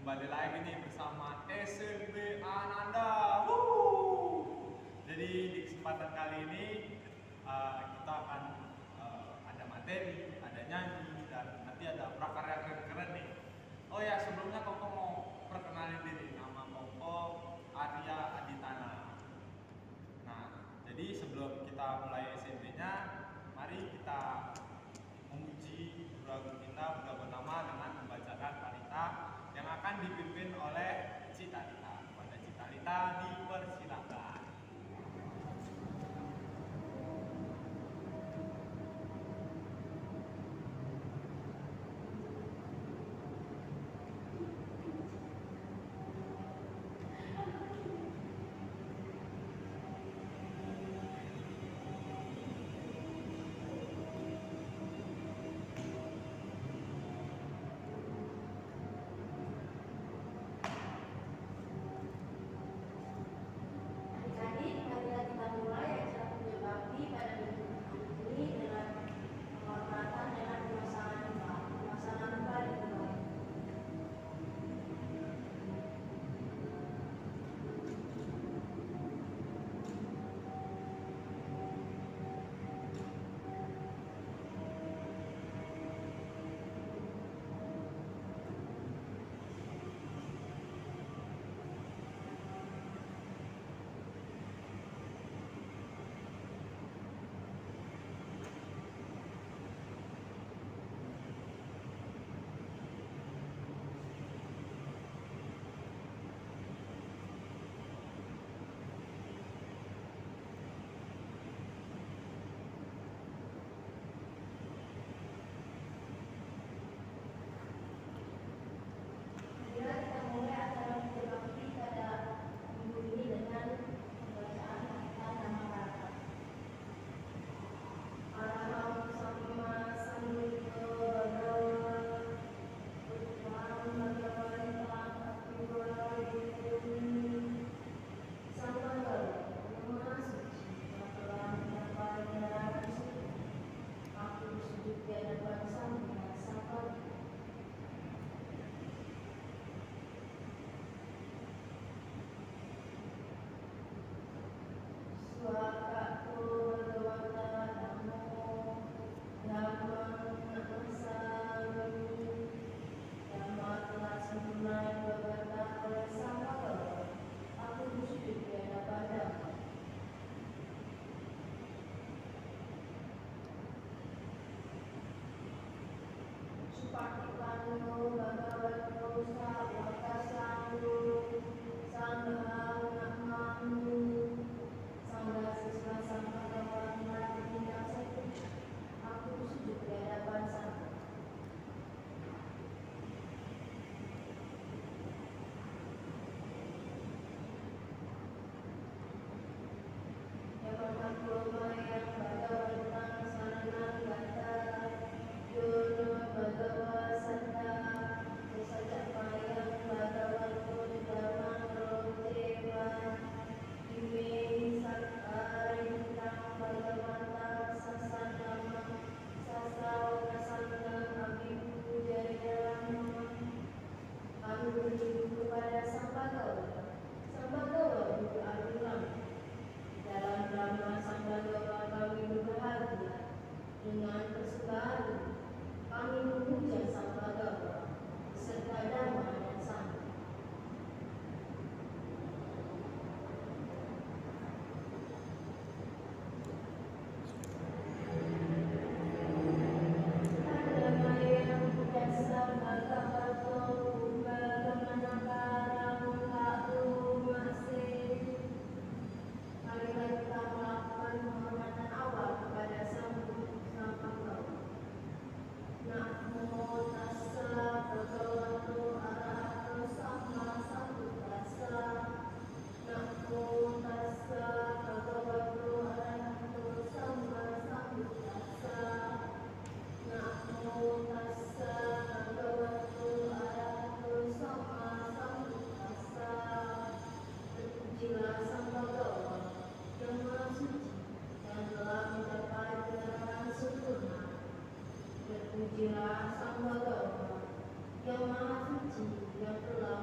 Kembali lagi nih bersama SMB Ananda. Jadi di kesempatan kali ini kita akan ada materi, ada nyanyi, dan nanti ada prakarya keren-keren nih. Oh ya, sebelumnya Koko mau perkenalin diri. Nama Koko Arya Aditana. Nah, jadi sebelum kita mulai SMB-nya, mari kita memuji guru agung kita bersama dengan membacakan wanita yang akan dipimpin oleh Cita Lita. Pada Cita Lita dipersilakan. Terpujilah Sang Bhagawan yang Maha Suci yang telah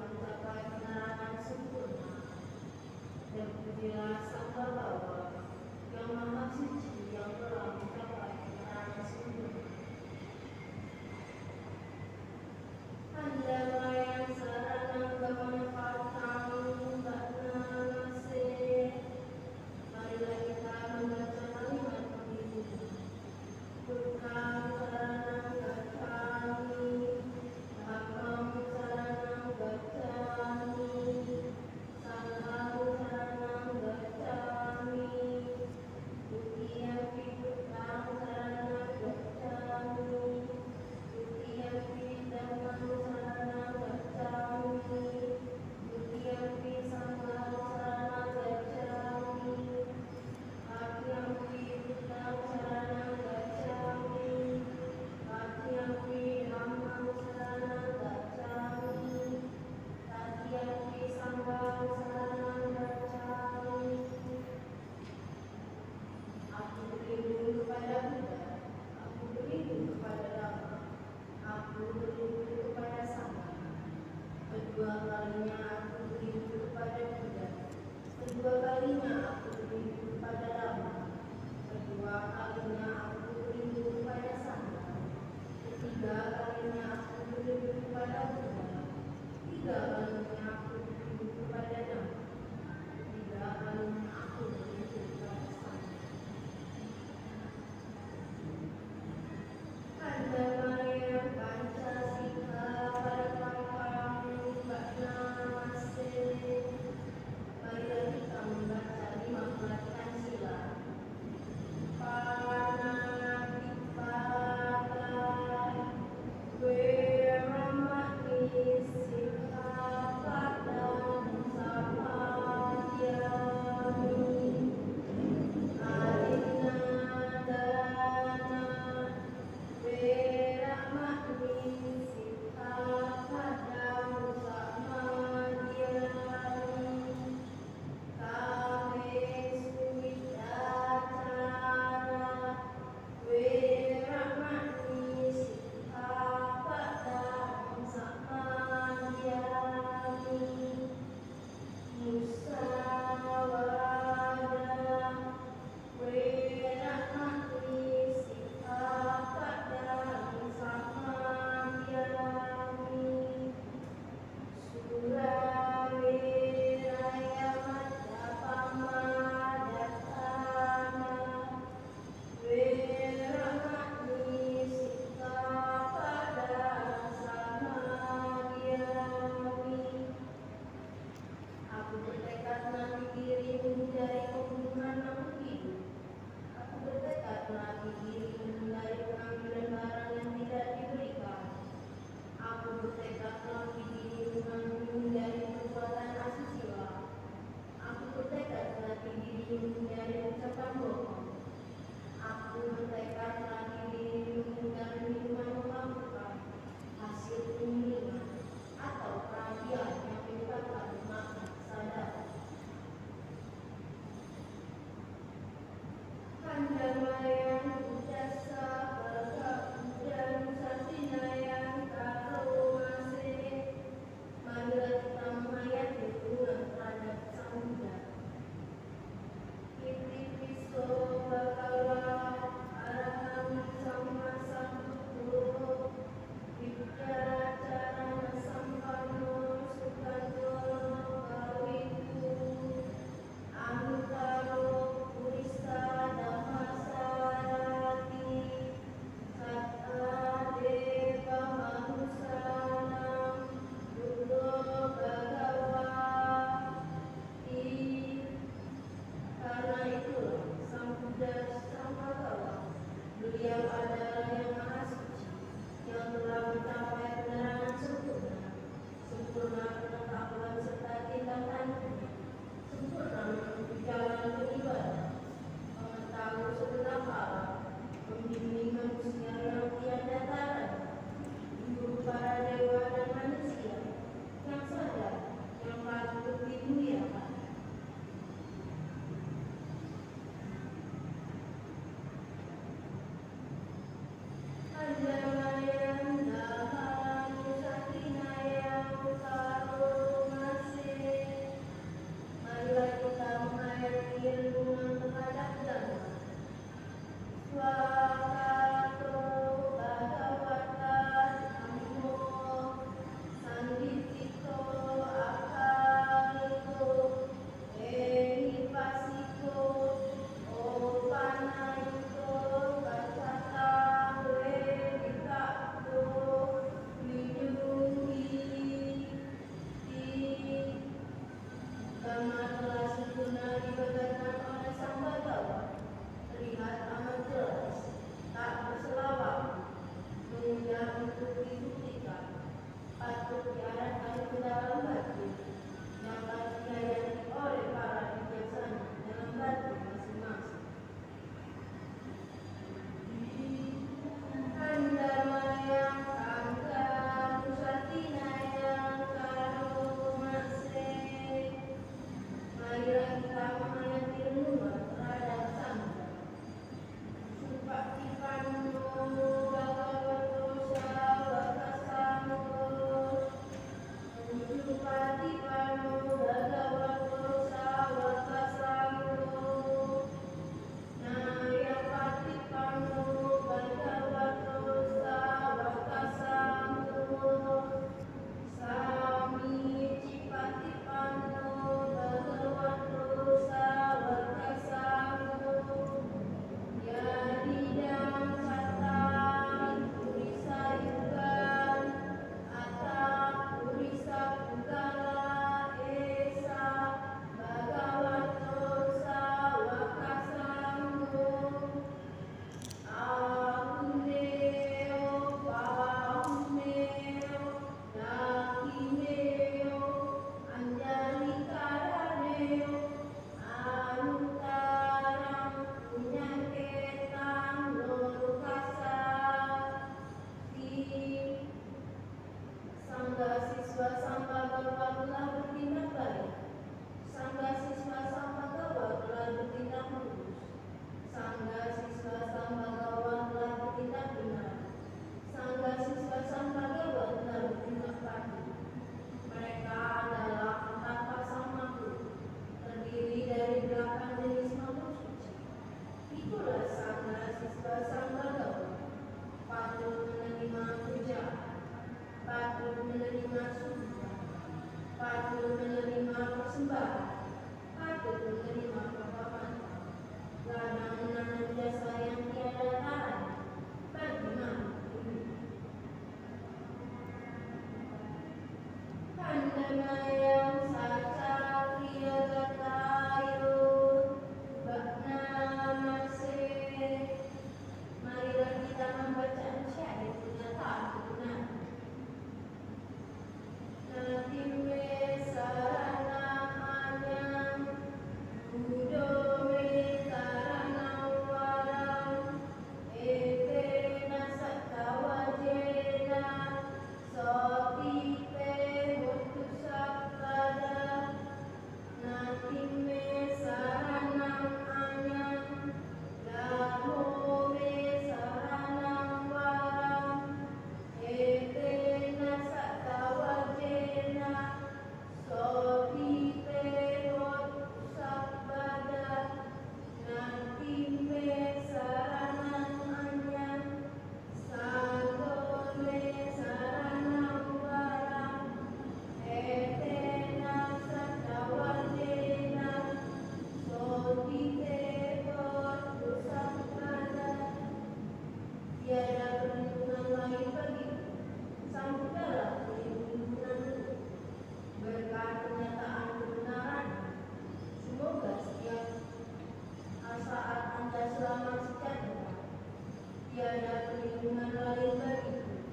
tiada perlindungan lain bagiku.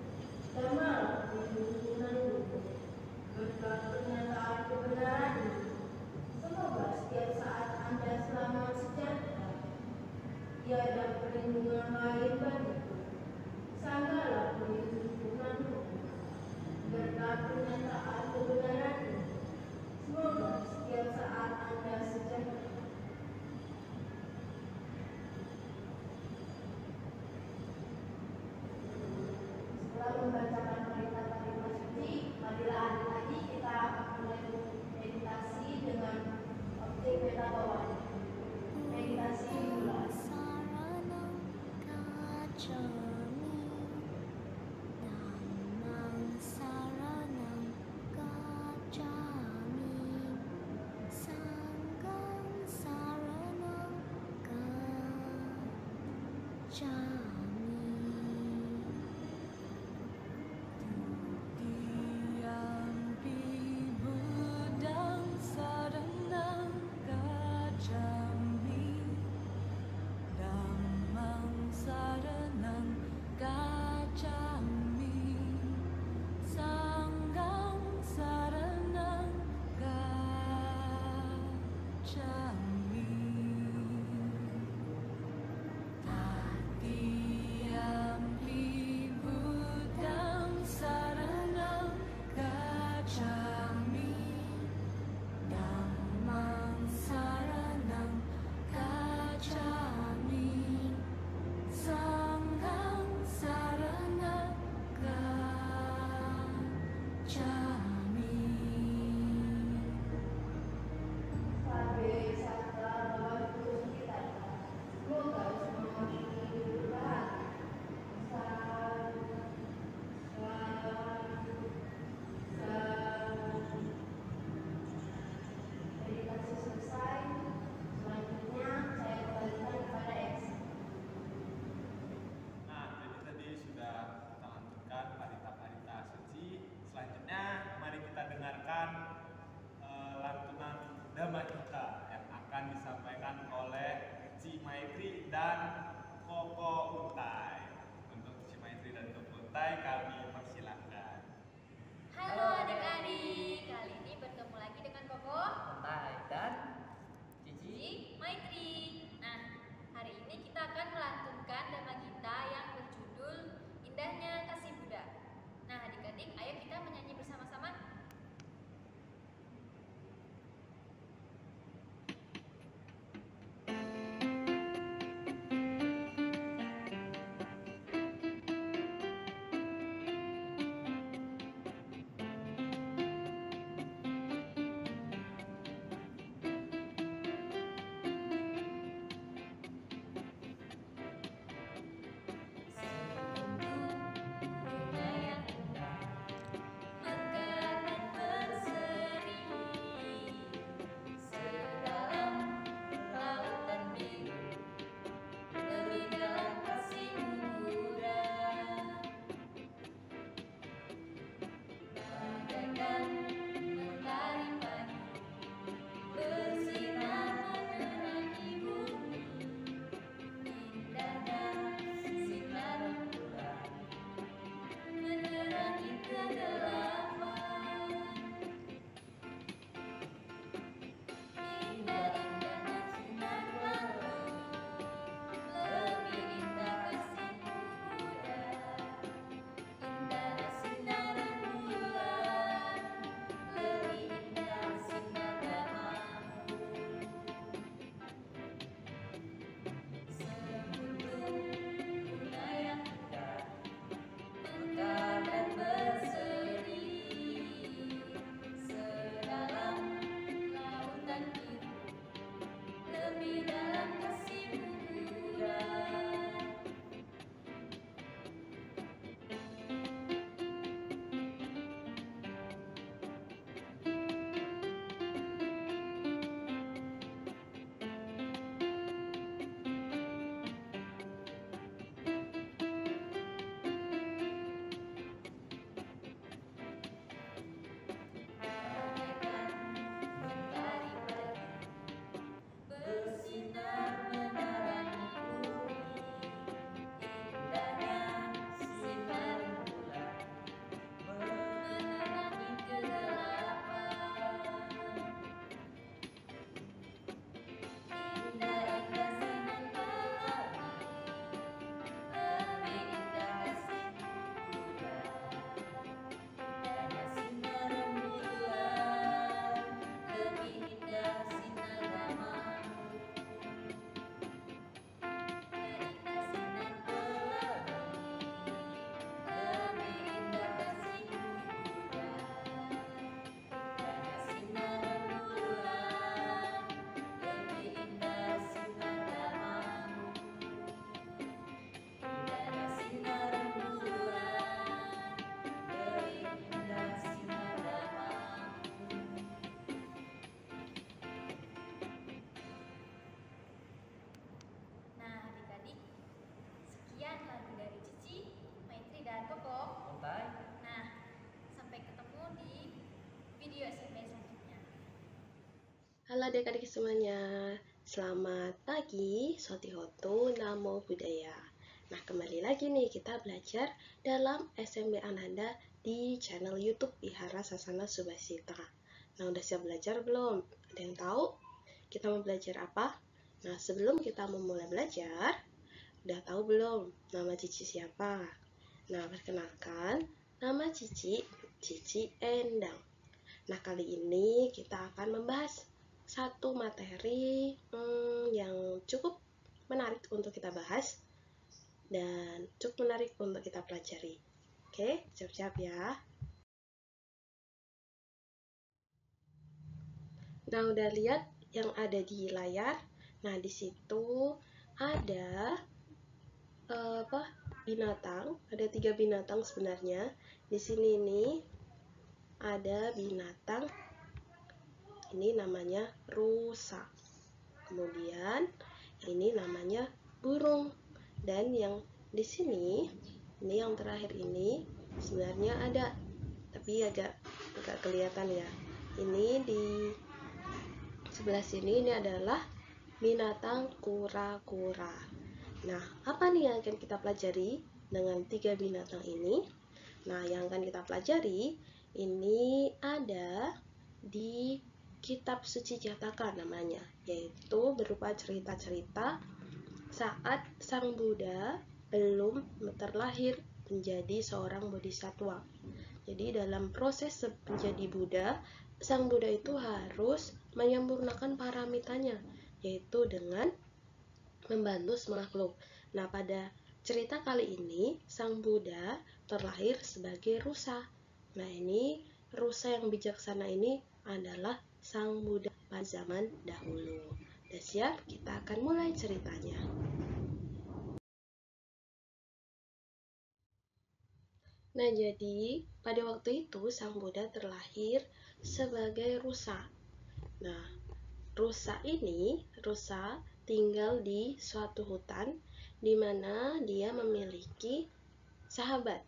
Damalah perlindunganmu, berkat pernyataan kebenaranmu. Semoga setiap saat Anda selamat sejahtera. Tiada perlindungan lain bagiku. Sanggalah perlindunganmu, berkat pernyataan kebenaranmu. Semoga setiap saat Anda sejahtera. Setelah membacakan kalimat-kalimat suci, marilah adik-adik kita akan mulai meditasi dengan objek pengetahuan. Meditasi dimulai. Di Halo adik-adik semuanya, selamat pagi, Sotihotu, Namo Buddhaya. Nah, kembali lagi nih kita belajar dalam SMB Ananda di channel YouTube Wihara Sasana Subasita. Nah, udah siap belajar belum? Ada yang tahu kita mau belajar apa? Nah, sebelum kita memulai belajar, udah tahu belum nama Cici siapa? Nah, perkenalkan, nama Cici Endang. Nah, kali ini kita akan membahas satu materi yang cukup menarik untuk kita bahas dan cukup menarik untuk kita pelajari. Oke, siap-siap ya. Nah, udah lihat yang ada di layar? Nah, di situ ada binatang, ada 3 binatang sebenarnya. Di sini nih ada binatang, ini namanya rusa. Kemudian ini namanya burung. Dan yang di sini, ini yang terakhir ini sebenarnya ada, tapi agak kelihatan ya. Ini di sebelah sini ini adalah binatang kura-kura. Nah, apa nih yang akan kita pelajari dengan 3 binatang ini? Nah, yang akan kita pelajari ini ada di Kitab Suci Jataka namanya, yaitu berupa cerita-cerita saat Sang Buddha belum terlahir menjadi seorang bodhisatwa. Jadi dalam proses menjadi Buddha, Sang Buddha itu harus menyempurnakan paramitanya, yaitu dengan membantu makhluk. Nah, pada cerita kali ini, Sang Buddha terlahir sebagai rusa. Nah, ini rusa yang bijaksana ini adalah Sang Buddha pada zaman dahulu. Udah siap? Kita akan mulai ceritanya. Nah, jadi pada waktu itu Sang Buddha terlahir sebagai rusa. Nah, rusa tinggal di suatu hutan di mana dia memiliki sahabat,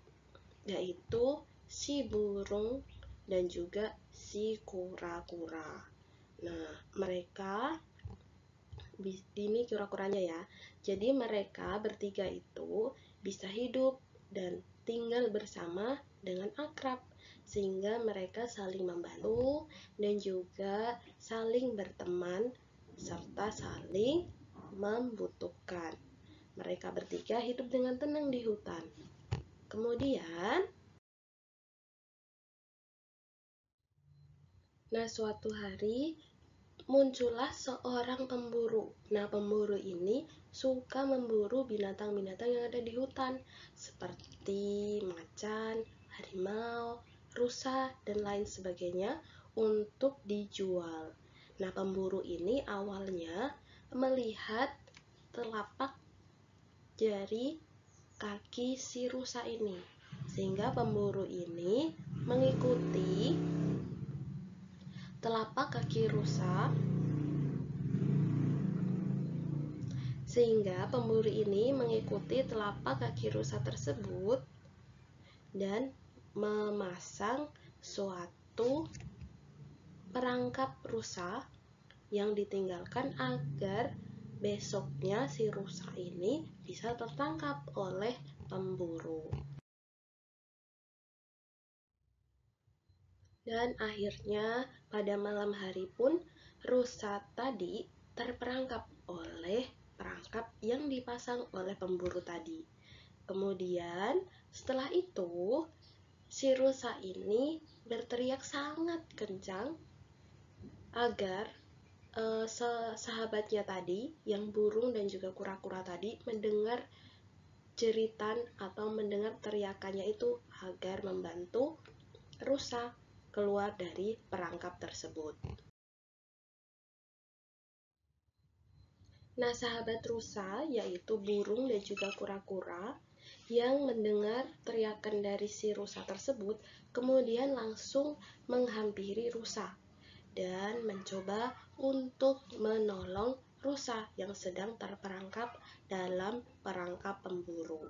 yaitu si burung dan juga si kura-kura. Nah, mereka ini kura-kuranya ya. Jadi mereka bertiga itu bisa hidup dan tinggal bersama dengan akrab, sehingga mereka saling membantu dan juga saling berteman serta saling membutuhkan. Mereka bertiga hidup dengan tenang di hutan. Kemudian, suatu hari muncullah seorang pemburu. Nah, pemburu ini suka memburu binatang-binatang yang ada di hutan, seperti macan, harimau, rusa, dan lain sebagainya untuk dijual. Nah, pemburu ini awalnya melihat telapak jari kaki si rusa ini, sehingga pemburu ini mengikuti telapak kaki rusa, sehingga pemburu ini mengikuti telapak kaki rusa tersebut dan memasang suatu perangkap rusa yang ditinggalkan agar besoknya si rusa ini bisa tertangkap oleh pemburu. Dan akhirnya pada malam hari pun rusa tadi terperangkap oleh perangkap yang dipasang oleh pemburu tadi. Kemudian setelah itu si rusa ini berteriak sangat kencang agar sahabatnya tadi yang burung dan juga kura-kura tadi mendengar jeritan atau mendengar teriakannya itu agar membantu rusa keluar dari perangkap tersebut. Nah, sahabat rusa yaitu burung dan juga kura-kura yang mendengar teriakan dari si rusa tersebut kemudian langsung menghampiri rusa dan mencoba untuk menolong rusa yang sedang terperangkap dalam perangkap pemburu.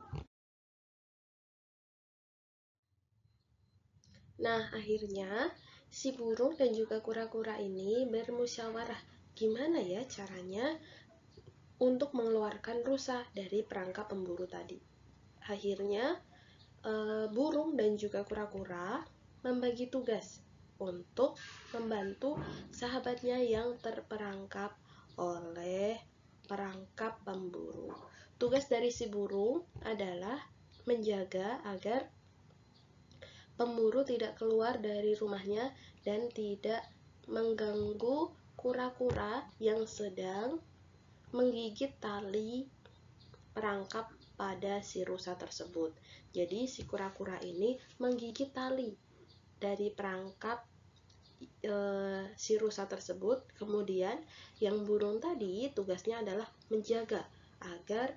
Nah, akhirnya si burung dan juga kura-kura ini bermusyawarah gimana ya caranya untuk mengeluarkan rusa dari perangkap pemburu tadi. Akhirnya burung dan juga kura-kura membagi tugas untuk membantu sahabatnya yang terperangkap oleh perangkap pemburu. Tugas dari si burung adalah menjaga agar pemburu tidak keluar dari rumahnya dan tidak mengganggu kura-kura yang sedang menggigit tali perangkap pada si rusa tersebut. Jadi si kura-kura ini menggigit tali dari perangkap si rusa tersebut. Kemudian yang burung tadi tugasnya adalah menjaga agar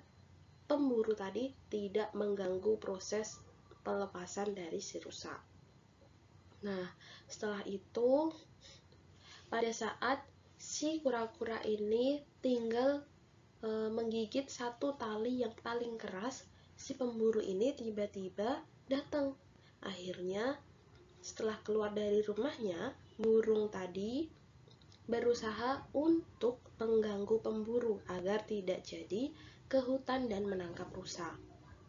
pemburu tadi tidak mengganggu proses pelepasan dari si rusa. Nah, setelah itu pada saat si kura-kura ini tinggal menggigit satu tali yang paling keras, si pemburu ini tiba-tiba datang. Akhirnya setelah keluar dari rumahnya, burung tadi berusaha untuk mengganggu pemburu agar tidak jadi ke hutan dan menangkap rusa.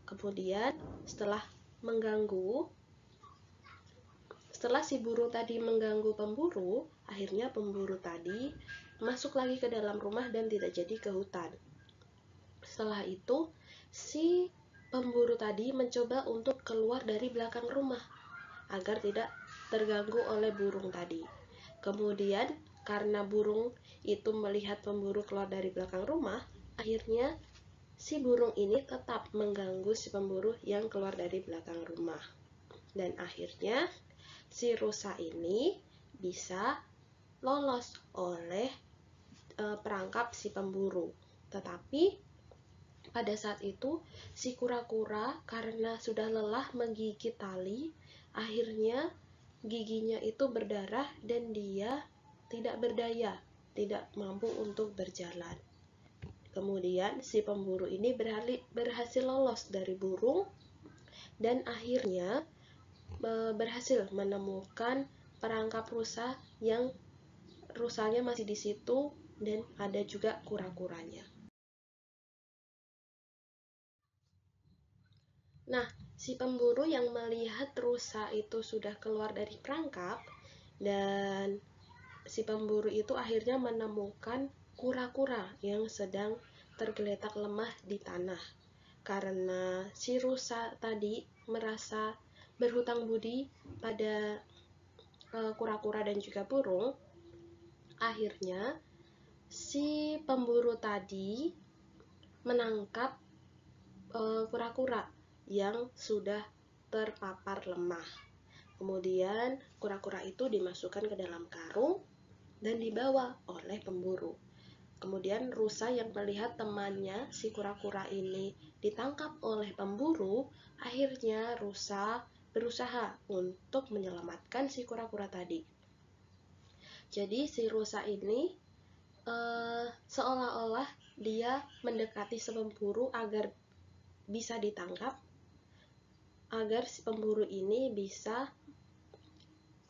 Kemudian setelah si burung tadi mengganggu pemburu, akhirnya pemburu tadi masuk lagi ke dalam rumah dan tidak jadi ke hutan. Setelah itu, si pemburu tadi mencoba untuk keluar dari belakang rumah agar tidak terganggu oleh burung tadi. Kemudian, karena burung itu melihat pemburu keluar dari belakang rumah, akhirnya si burung ini tetap mengganggu si pemburu yang keluar dari belakang rumah. Dan akhirnya si rusa ini bisa lolos oleh perangkap si pemburu. Tetapi pada saat itu si kura-kura karena sudah lelah menggigit tali, akhirnya giginya itu berdarah dan dia tidak berdaya, tidak mampu untuk berjalan. Kemudian si pemburu ini berhasil lolos dari burung dan akhirnya berhasil menemukan perangkap rusa yang rusanya masih di situ dan ada juga kura-kuranya. Nah, si pemburu yang melihat rusa itu sudah keluar dari perangkap dan si pemburu itu akhirnya menemukan kura-kura yang sedang tergeletak lemah di tanah. Karena si rusa tadi merasa berhutang budi pada kura-kura dan juga burung, akhirnya si pemburu tadi menangkap kura-kura yang sudah terpapar lemah. Kemudian kura-kura itu dimasukkan ke dalam karung dan dibawa oleh pemburu. Kemudian rusa yang melihat temannya si kura-kura ini ditangkap oleh pemburu, akhirnya rusa berusaha untuk menyelamatkan si kura-kura tadi. Jadi si rusa ini seolah-olah dia mendekati si pemburu agar bisa ditangkap, agar si pemburu ini bisa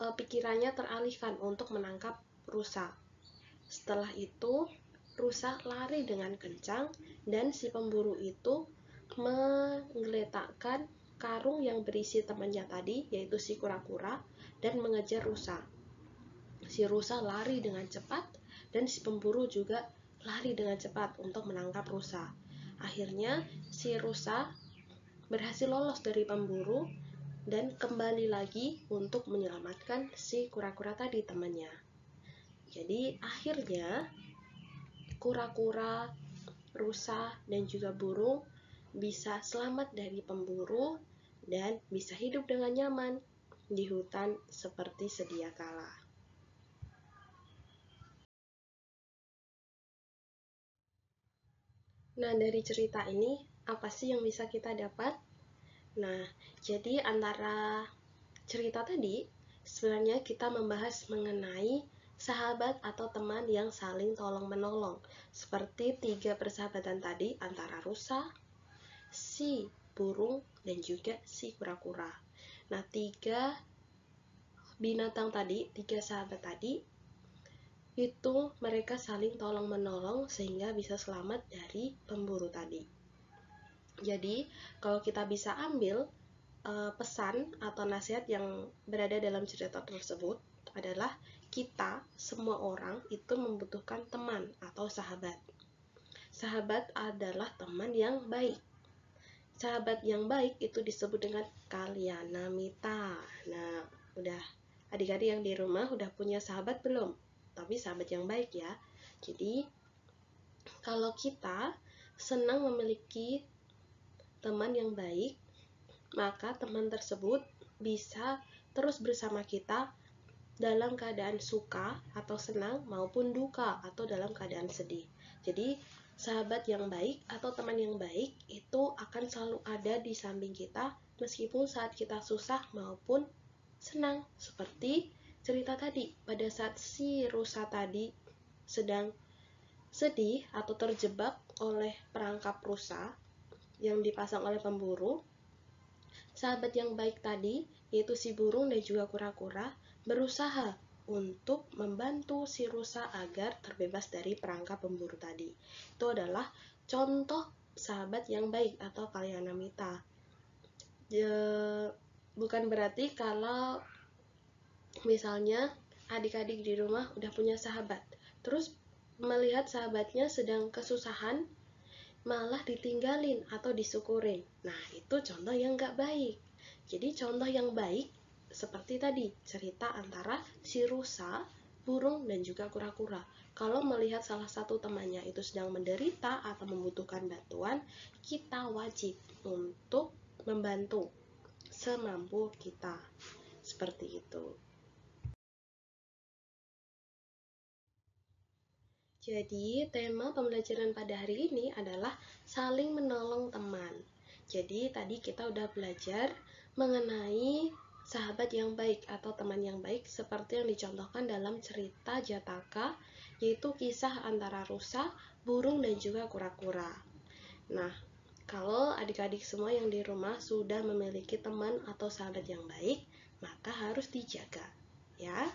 pikirannya teralihkan untuk menangkap rusa. Setelah itu rusa lari dengan kencang dan si pemburu itu menggeletakkan karung yang berisi temannya tadi, yaitu si kura-kura, dan mengejar rusa. Si rusa lari dengan cepat dan si pemburu juga lari dengan cepat untuk menangkap rusa. Akhirnya si rusa berhasil lolos dari pemburu dan kembali lagi untuk menyelamatkan si kura-kura tadi temannya. Jadi akhirnya kura-kura, rusa, dan juga burung bisa selamat dari pemburu dan bisa hidup dengan nyaman di hutan seperti sedia kala. Nah, dari cerita ini apa sih yang bisa kita dapat? Nah, jadi antara cerita tadi sebenarnya kita membahas mengenai sahabat atau teman yang saling tolong-menolong, seperti 3 persahabatan tadi antara rusa, si burung, dan juga si kura-kura. Nah, 3 binatang tadi, 3 sahabat tadi, itu mereka saling tolong-menolong sehingga bisa selamat dari pemburu tadi. Jadi, kalau kita bisa ambil pesan atau nasihat yang berada dalam cerita tersebut adalah kita, semua orang itu membutuhkan teman atau sahabat. Sahabat adalah teman yang baik. Sahabat yang baik itu disebut dengan kalyanamita. Nah, udah adik-adik yang di rumah udah punya sahabat belum? Tapi sahabat yang baik ya. Jadi, kalau kita senang memiliki teman yang baik, maka teman tersebut bisa terus bersama kita dalam keadaan suka atau senang maupun duka atau dalam keadaan sedih. Jadi, sahabat yang baik atau teman yang baik itu akan selalu ada di samping kita meskipun saat kita susah maupun senang. Seperti cerita tadi, pada saat si rusa tadi sedang sedih atau terjebak oleh perangkap rusa yang dipasang oleh pemburu, sahabat yang baik tadi, yaitu si burung dan juga kura-kura, berusaha untuk membantu si rusa agar terbebas dari perangkap pemburu tadi. Itu adalah contoh sahabat yang baik atau kalyanamita. Bukan berarti kalau misalnya adik-adik di rumah udah punya sahabat, terus melihat sahabatnya sedang kesusahan, malah ditinggalin atau disyukurin. Nah, itu contoh yang gak baik. Jadi contoh yang baik seperti tadi cerita antara si rusa, burung, dan juga kura-kura. Kalau melihat salah satu temannya itu sedang menderita atau membutuhkan bantuan, kita wajib untuk membantu semampu kita. Seperti itu. Jadi, tema pembelajaran pada hari ini adalah saling menolong teman. Jadi, tadi kita udah belajar mengenai sahabat yang baik atau teman yang baik seperti yang dicontohkan dalam cerita Jataka, yaitu kisah antara rusa, burung, dan juga kura-kura. Nah, kalau adik-adik semua yang di rumah sudah memiliki teman atau sahabat yang baik, maka harus dijaga, ya.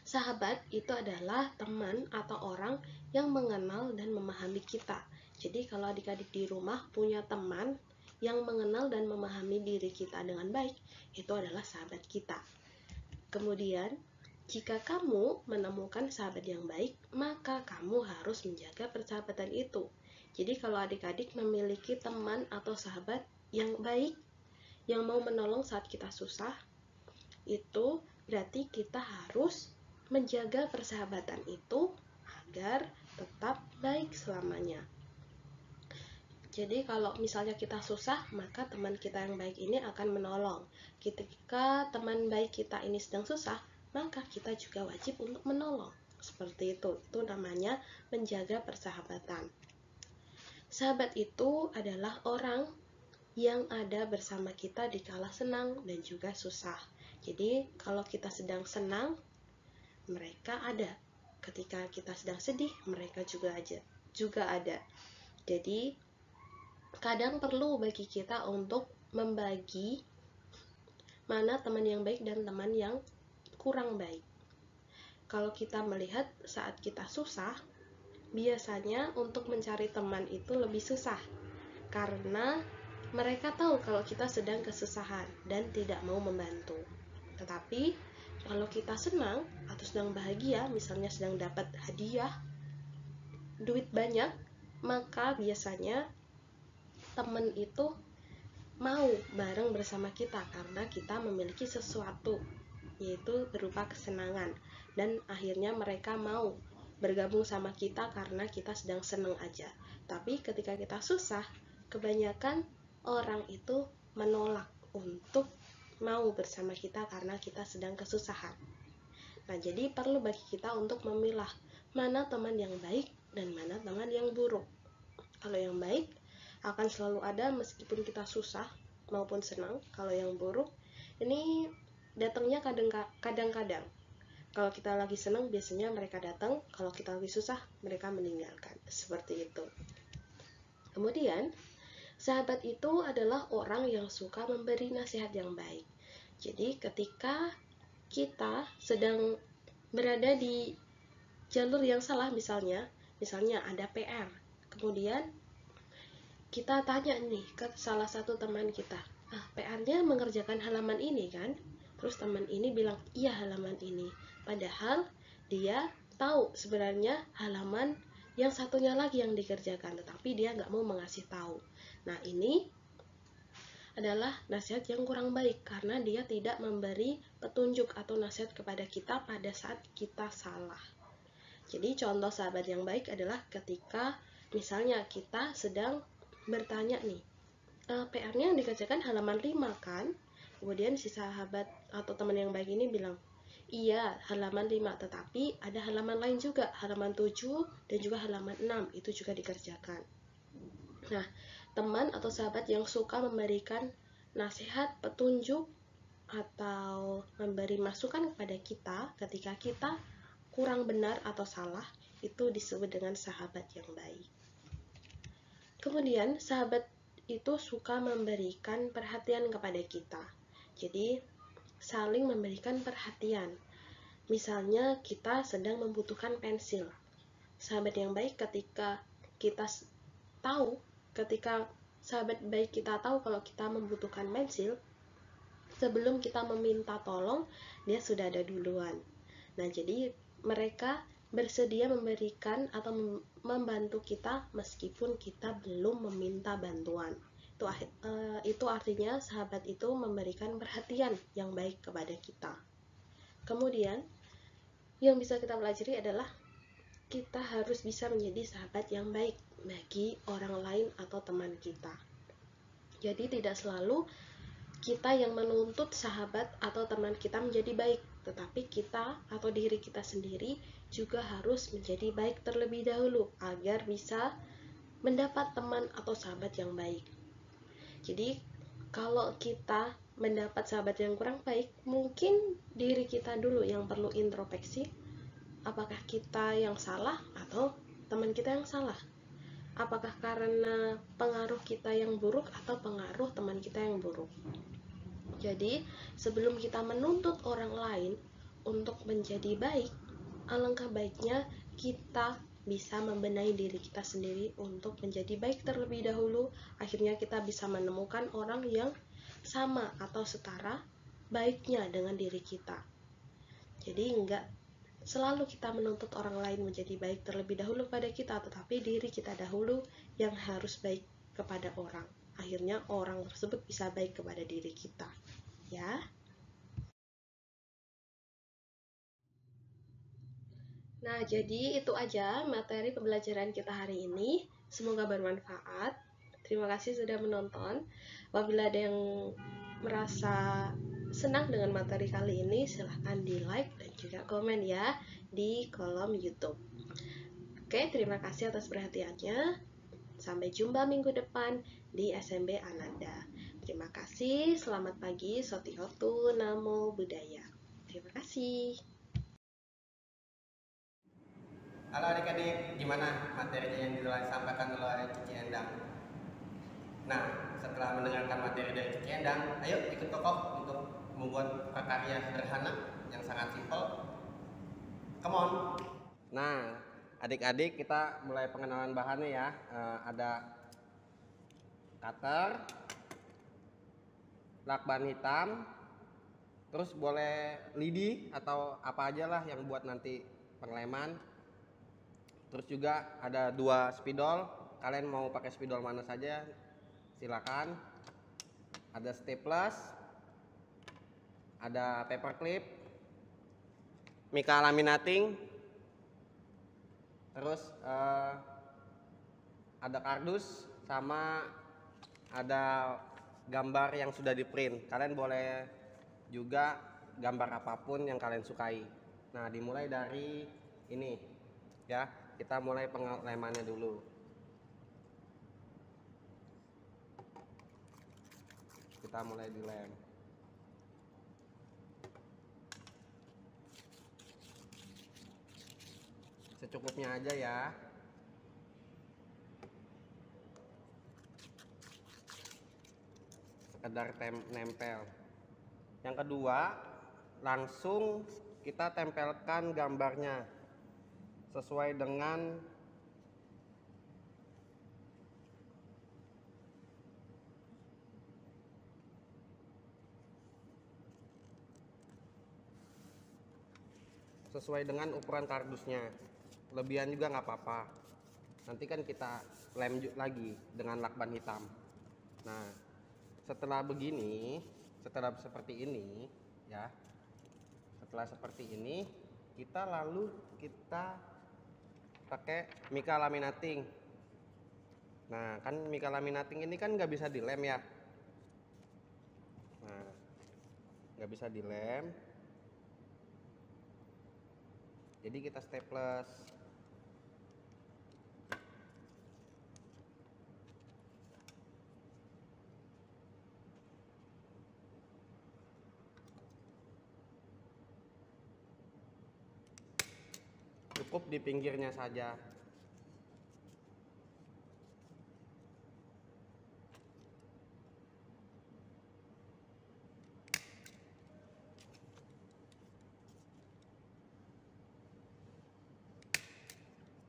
Sahabat itu adalah teman atau orang yang mengenal dan memahami kita. Jadi kalau adik-adik di rumah punya teman yang mengenal dan memahami diri kita dengan baik, itu adalah sahabat kita. Kemudian, jika kamu menemukan sahabat yang baik, maka kamu harus menjaga persahabatan itu. Jadi kalau adik-adik memiliki teman atau sahabat yang baik, yang mau menolong saat kita susah, itu berarti kita harus menjaga persahabatan itu agar tetap baik selamanya. Jadi kalau misalnya kita susah, maka teman kita yang baik ini akan menolong. Ketika teman baik kita ini sedang susah, maka kita juga wajib untuk menolong. Seperti itu. Itu namanya menjaga persahabatan. Sahabat itu adalah orang yang ada bersama kita di kala senang dan juga susah. Jadi kalau kita sedang senang, mereka ada. Ketika kita sedang sedih, mereka juga ada. Jadi, kadang perlu bagi kita untuk membagi mana teman yang baik dan teman yang kurang baik. Kalau kita melihat saat kita susah, biasanya untuk mencari teman itu lebih susah. Karena mereka tahu kalau kita sedang kesusahan dan tidak mau membantu. Tetapi kalau kita senang atau sedang bahagia, misalnya sedang dapat hadiah, duit banyak, maka biasanya teman itu mau bareng bersama kita karena kita memiliki sesuatu, yaitu berupa kesenangan. Dan akhirnya mereka mau bergabung sama kita karena kita sedang senang aja. Tapi ketika kita susah, kebanyakan orang itu menolak untuk mau bersama kita karena kita sedang kesusahan. Nah, jadi perlu bagi kita untuk memilah mana teman yang baik dan mana teman yang buruk. Kalau yang baik akan selalu ada meskipun kita susah maupun senang. Kalau yang buruk, ini datangnya kadang-kadang. Kalau kita lagi senang, biasanya mereka datang. Kalau kita lagi susah, mereka meninggalkan. Seperti itu. Kemudian, sahabat itu adalah orang yang suka memberi nasihat yang baik. Jadi ketika kita sedang berada di jalur yang salah, misalnya ada PR, kemudian kita tanya nih ke salah satu teman kita, PR-nya mengerjakan halaman ini kan? Terus teman ini bilang, iya halaman ini, padahal dia tahu sebenarnya halaman yang satunya lagi yang dikerjakan, tetapi dia nggak mau mengasih tahu. Nah, ini adalah nasihat yang kurang baik karena dia tidak memberi petunjuk atau nasihat kepada kita pada saat kita salah. Jadi contoh sahabat yang baik adalah ketika misalnya kita sedang bertanya nih, PR-nya yang dikerjakan halaman 5 kan? Kemudian si sahabat atau teman yang baik ini bilang, iya halaman 5, tetapi ada halaman lain juga, halaman 7 dan juga halaman 6 itu juga dikerjakan. Nah, teman atau sahabat yang suka memberikan nasihat, petunjuk, atau memberi masukan kepada kita ketika kita kurang benar atau salah, itu disebut dengan sahabat yang baik. Kemudian, sahabat itu suka memberikan perhatian kepada kita. Jadi, saling memberikan perhatian. Misalnya, kita sedang membutuhkan pensil. Sahabat yang baik ketika sahabat baik kita tahu kalau kita membutuhkan pensil, sebelum kita meminta tolong, dia sudah ada duluan. Nah, jadi mereka bersedia memberikan atau membantu kita meskipun kita belum meminta bantuan. Itu artinya sahabat itu memberikan perhatian yang baik kepada kita. Kemudian, yang bisa kita pelajari adalah kita harus bisa menjadi sahabat yang baik bagi orang lain atau teman kita. Jadi tidak selalu kita yang menuntut sahabat atau teman kita menjadi baik, tetapi kita atau diri kita sendiri juga harus menjadi baik terlebih dahulu agar bisa mendapat teman atau sahabat yang baik. Jadi kalau kita mendapat sahabat yang kurang baik, mungkin diri kita dulu yang perlu introspeksi, apakah kita yang salah atau teman kita yang salah? Apakah karena pengaruh kita yang buruk atau pengaruh teman kita yang buruk? Jadi, sebelum kita menuntut orang lain untuk menjadi baik, alangkah baiknya kita bisa membenahi diri kita sendiri untuk menjadi baik terlebih dahulu. Akhirnya kita bisa menemukan orang yang sama atau setara baiknya dengan diri kita. Jadi, enggak selalu kita menuntut orang lain menjadi baik terlebih dahulu pada kita, tetapi diri kita dahulu yang harus baik kepada orang. Akhirnya orang tersebut bisa baik kepada diri kita, ya. Nah, jadi itu aja materi pembelajaran kita hari ini. Semoga bermanfaat. Terima kasih sudah menonton. Apabila ada yang merasa senang dengan materi kali ini, silahkan di like dan juga komen ya di kolom YouTube. Oke, terima kasih atas perhatiannya. Sampai jumpa minggu depan di SMB Ananda. Terima kasih, selamat pagi, Sotihotu, Namo Buddhaya. Terima kasih. Halo adik-adik, gimana materinya yang disampaikan oleh Cici Endang? Nah, setelah mendengarkan materi dari Cici Endang, ayo ikut Koko untuk membuat prakarya sederhana yang sangat simpel. Come on. Nah, adik-adik kita mulai pengenalan bahannya ya. Ada cutter, lakban hitam, terus boleh lidi atau apa aja lah yang buat nanti pengleman. Terus juga ada 2 spidol, kalian mau pakai spidol mana saja silakan. Ada staples, ada paperclip, mica laminating, terus ada kardus sama ada gambar yang sudah di print. Kalian boleh juga gambar apapun yang kalian sukai. Nah, dimulai dari ini ya. Kita mulai penglemannya dulu. Kita mulai dilem. Secukupnya aja ya. Sekedar nempel. Yang kedua, langsung kita tempelkan gambarnya sesuai dengan ukuran kardusnya. Lebihan juga nggak apa-apa. Nanti kan kita lem lagi dengan lakban hitam. Nah, setelah begini, setelah seperti ini ya, setelah seperti ini kita pakai mica laminating. Nah, kan mica laminating ini kan nggak bisa dilem ya. Nah, nggak bisa dilem, jadi kita staples. Cukup di pinggirnya saja.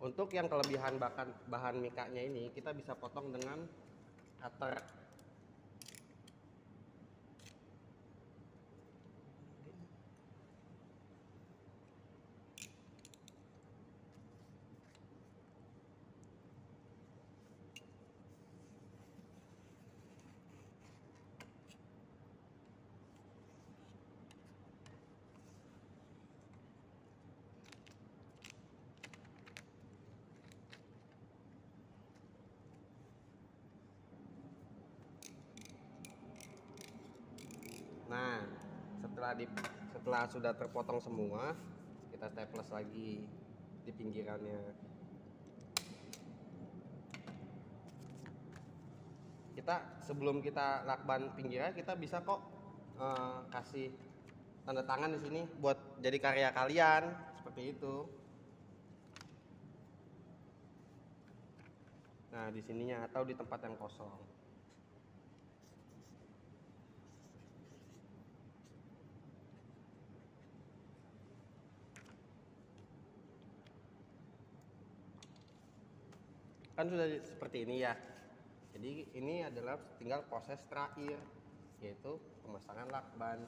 Untuk yang kelebihan bahan mikanya ini, kita bisa potong dengan cutter. Nah, setelah sudah terpotong semua, kita staples lagi di pinggirannya. Sebelum kita lakban pinggiran, kita bisa kok kasih tanda tangan di sini buat jadi karya kalian seperti itu. Nah, di sininya atau di tempat yang kosong. Kan sudah seperti ini ya. Jadi ini adalah tinggal proses terakhir, yaitu pemasangan lakban.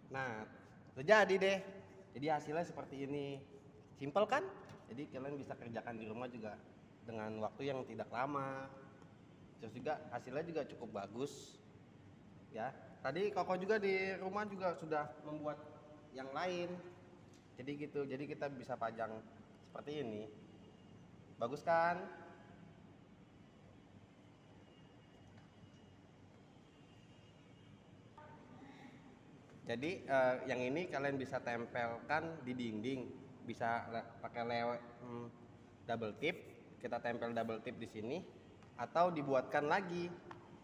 Nah, udah jadi deh. Jadi hasilnya seperti ini. Simpel kan? Jadi kalian bisa kerjakan di rumah juga dengan waktu yang tidak lama. Terus juga hasilnya juga cukup bagus. Ya. Tadi Koko juga di rumah juga sudah membuat yang lain. Jadi gitu. Jadi kita bisa pajang seperti ini. Bagus kan? Jadi yang ini kalian bisa tempelkan di dinding, bisa pakai double tip, kita tempel double tip di sini, atau dibuatkan lagi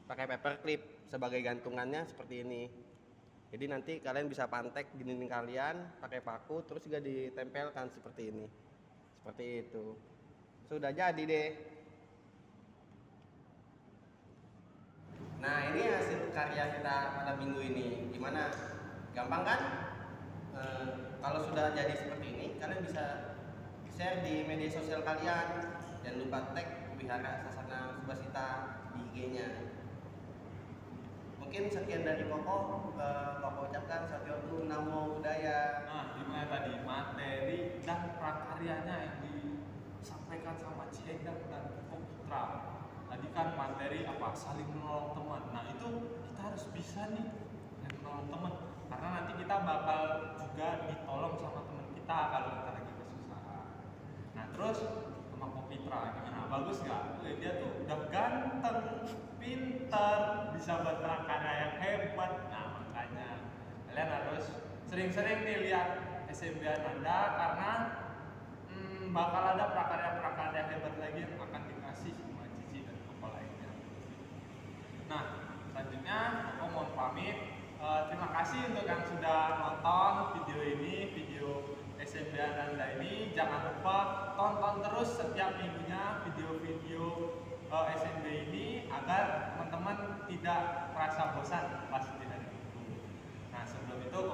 pakai paper clip sebagai gantungannya seperti ini. Jadi nanti kalian bisa pantek di dinding kalian pakai paku, terus juga ditempelkan seperti ini, seperti itu. Sudah jadi deh. Nah ini hasil karya kita pada minggu ini, gimana? Gampang kan? Kalau sudah jadi seperti ini, kalian bisa share di media sosial kalian. Jangan lupa tag Wihara Sasana Subasita di IG-nya. Mungkin sekian dari Koko. Koko ucapkan Satyotun Namo Buddhaya. Nah, gimana tadi materi dan prakaryanya yang disampaikan sama Ciendang dan Koko Putra. Tadi kan materi apa? Saling menolong teman. Nah itu kita harus bisa nih saling menolong teman. Karena nanti kita bakal juga ditolong sama teman kita kalau kita lagi kesusahan. Nah terus sama Koko Putra gimana? Bagus nggak? Dia tuh udah ganteng, pintar, bisa buat prakarya yang hebat. Nah makanya kalian harus sering-sering nih lihat SMB Ananda karena bakal ada prakarya-prakarya hebat lagi yang akan dikasih sama Cici dan Koko lainnya. Nah selanjutnya aku mohon pamit. Terima kasih untuk yang sudah nonton video ini, video SMB Ananda ini. Jangan lupa tonton terus setiap minggunya video-video SMB ini agar teman-teman tidak merasa bosan pas di hari Minggu. Nah sebelum itu